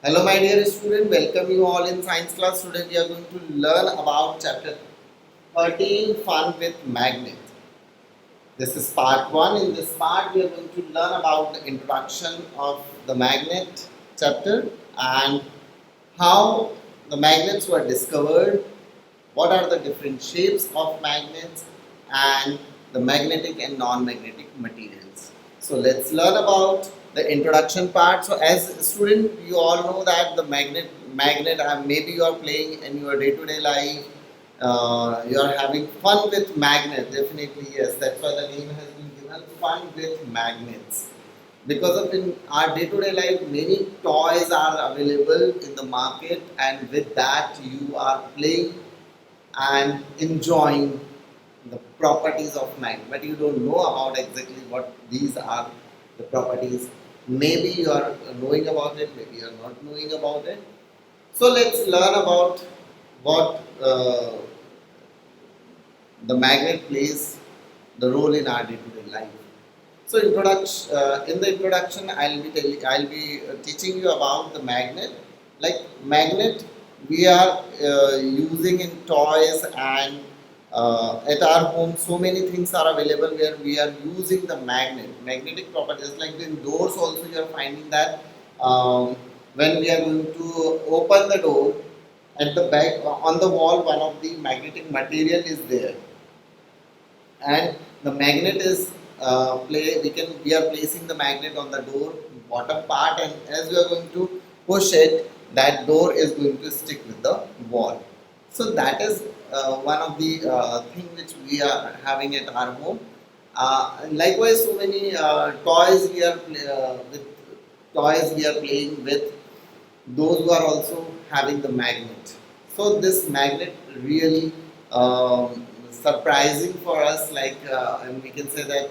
Hello my dear student, welcome you all in science class. Today we are going to learn about chapter 13 fun with magnet. This is part 1. In this part we are going to learn about the introduction of the magnet chapter and how the magnets were discovered, what are the different shapes of magnets and the magnetic and non-magnetic materials. So let's learn about the introduction part. So as a student, you all know that the magnet maybe you are playing in your day-to-day life, you are having fun with magnet. Definitely yes, that's why the name has been given, fun with magnets. Because of in our day-to-day life, many toys are available in the market, and with that you are playing and enjoying the properties of magnet, but you don't know about exactly what these are the properties. Maybe you are knowing about it, maybe you are not knowing about it. So let's learn about what the magnet plays the role in our day-to-day life. So in the introduction, I'll be teaching you about the magnet. Like magnet, we are using in toys and at our home. So many things are available where we are using the magnetic properties. Like in doors, also you are finding that when we are going to open the door, at the back on the wall, one of the magnetic material is there, and the magnet is we are placing the magnet on the door bottom part, and as we are going to push it, that door is going to stick with the wall. So that is one of the thing which we are having at our home. Likewise, so many toys we are playing with, those who are also having the magnet. So this magnet really surprising for us, and we can say that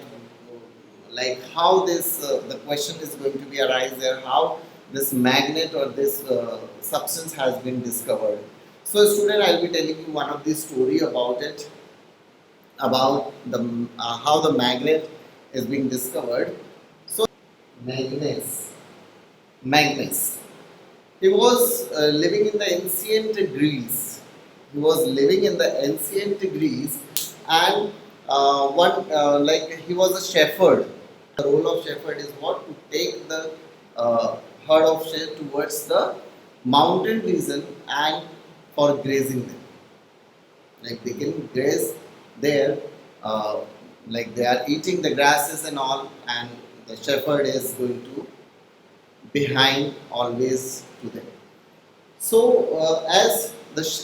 like how this the question is going to be arise there, how this magnet or this substance has been discovered. So student, I'll be telling you one of the story about it, about the how the magnet is being discovered. So Magnus, Magnus. He was living in the ancient Greece. He was living in the ancient Greece, and one like he was a shepherd. The role of shepherd is what, to take the herd of sheep towards the mountain region and for grazing them. Like they can graze there, uh, like they are eating the grasses and all, and the shepherd is going to behind always to them. So, as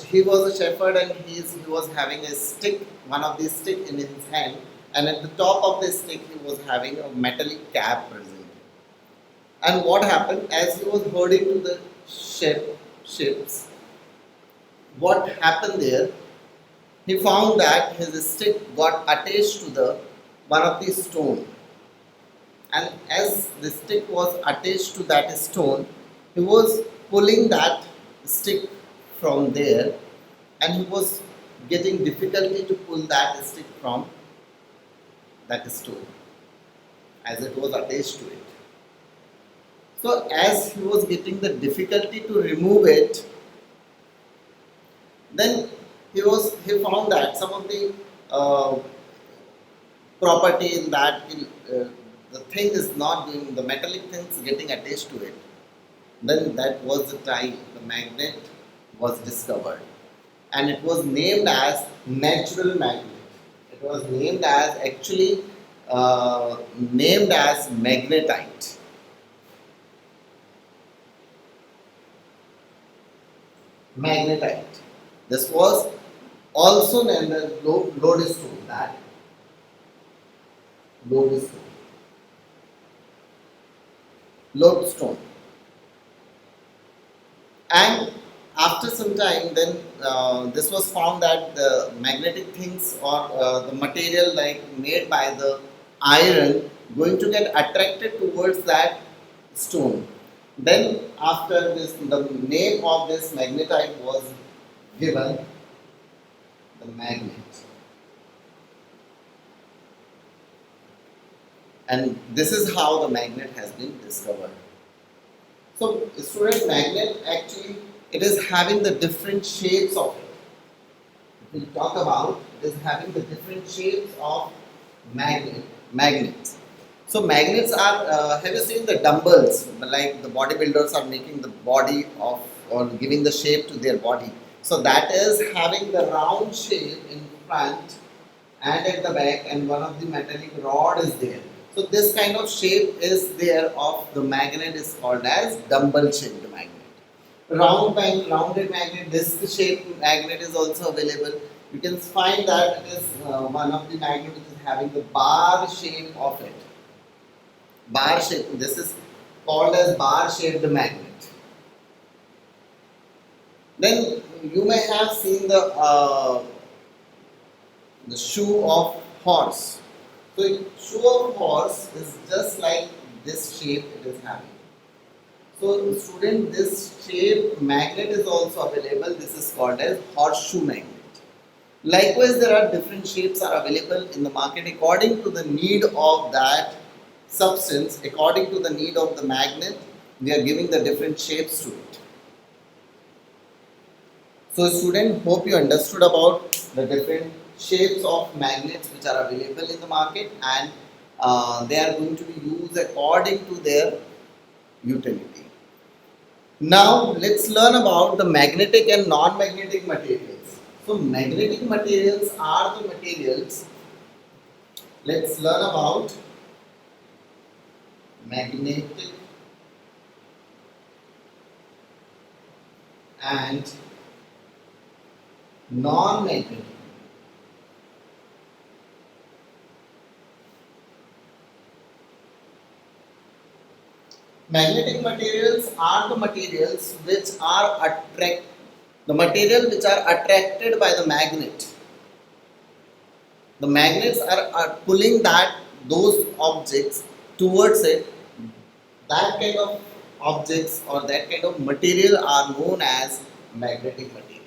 he was a shepherd, and he was having a stick, one of these stick in his hand, and at the top of the stick he was having a metallic cap present. And what happened, as he was herding to the ships? What happened there? He found that his stick got attached to the one of the stone, and as the stick was attached to that stone, he was pulling that stick from there, and he was getting difficulty to pull that stick from that stone as it was attached to it. So as he was getting the difficulty to remove it, then he found that some of the uh, property in that the thing is not doing, the metallic things getting attached to it. Then that was the time the magnet was discovered, and it was named as natural magnet. It was named as actually named as magnetite. Magnetite. This was also named as lodestone. That lodestone, lodestone. And after some time, then this was found that the magnetic things, or the material like made by the iron, going to get attracted towards that stone. Then after this, the name of this magnetite was given, the magnet. And this is how the magnet has been discovered. So student, magnet actually it is having the different shapes of it. If we talk about, it is having the different shapes of magnets. So magnets are, have you seen the dumbbells? Like the bodybuilders are making the body of or giving the shape to their body. So that is having the round shape in front and at the back, and one of the metallic rod is there. So this kind of shape is there of the magnet is called as dumbbell shaped magnet. Rounded magnet, disc shaped magnet is also available. You can find that it is one of the magnet which is having the bar shape of it. Bar shape. This is called as bar shaped magnet. Then you may have seen the shoe of horse. So shoe of horse is just like this shape it is having. So student, this shape magnet is also available. This is called as horseshoe magnet. Likewise, there are different shapes are available in the market according to the need of that substance, according to the need of the magnet. We are giving the different shapes to it. So student, hope you understood about the different shapes of magnets which are available in the market, and they are going to be used according to their utility. Now let's learn about the magnetic and non-magnetic materials. So magnetic materials are the materials. Let's learn about magnetic and non-magnetic. Magnetic materials are the materials which are the material which are attracted by the magnet. The magnets are pulling those objects towards it. That kind of objects or that kind of material are known as magnetic material.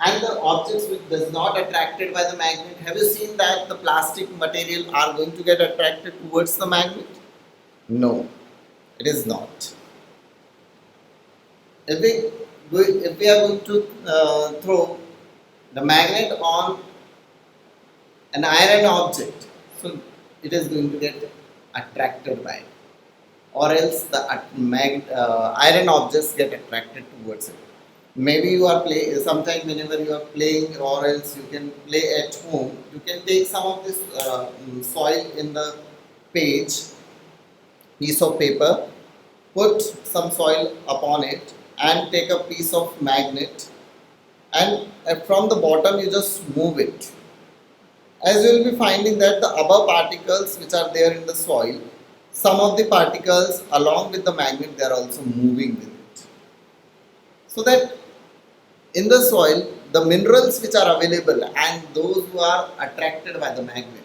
And the objects which does not attracted by the magnet, have you seen that the plastic material are going to get attracted towards the magnet? No, it is not. If we are going to throw the magnet on an iron object, so it is going to get attracted by it, or else the iron objects get attracted towards it. Maybe you are playing, sometimes whenever you are playing, or else you can play at home, you can take some of this soil in the piece of paper, put some soil upon it, and take a piece of magnet, and from the bottom you just move it. As you will be finding that the above particles which are there in the soil, some of the particles along with the magnet they are also moving with it. So that in the soil, the minerals which are available and those who are attracted by the magnet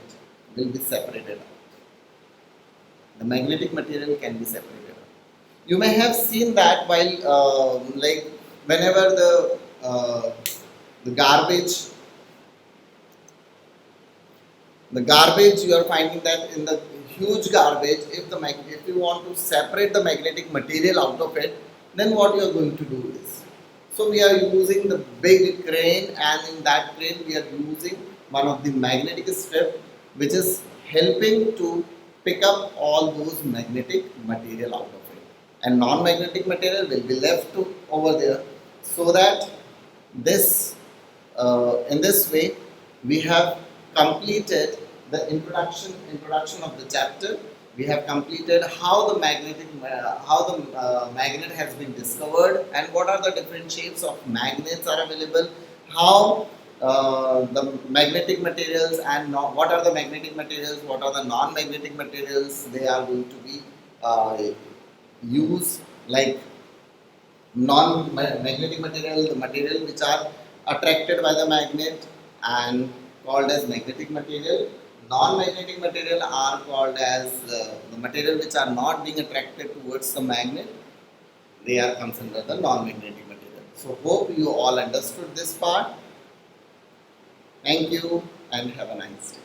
will be separated out. The magnetic material can be separated out. You may have seen that while like whenever the garbage you are finding that in the huge garbage, if you want to separate the magnetic material out of it, then what you are going to do is, so we are using the big crane, and in that crane we are using one of the magnetic strip which is helping to pick up all those magnetic material out of it, and non-magnetic material will be left over there. So that this in this way we have completed the introduction of the chapter. We have completed how the magnet has been discovered, and what are the different shapes of magnets are available, how the magnetic materials and what are the magnetic materials, what are the non-magnetic materials they are going to be used, like non-magnetic material, the material which are attracted by the magnet and called as magnetic material. Non-magnetic material are called as the material which are not being attracted towards the magnet. They are considered the non-magnetic material. So hope you all understood this part. Thank you and have a nice day.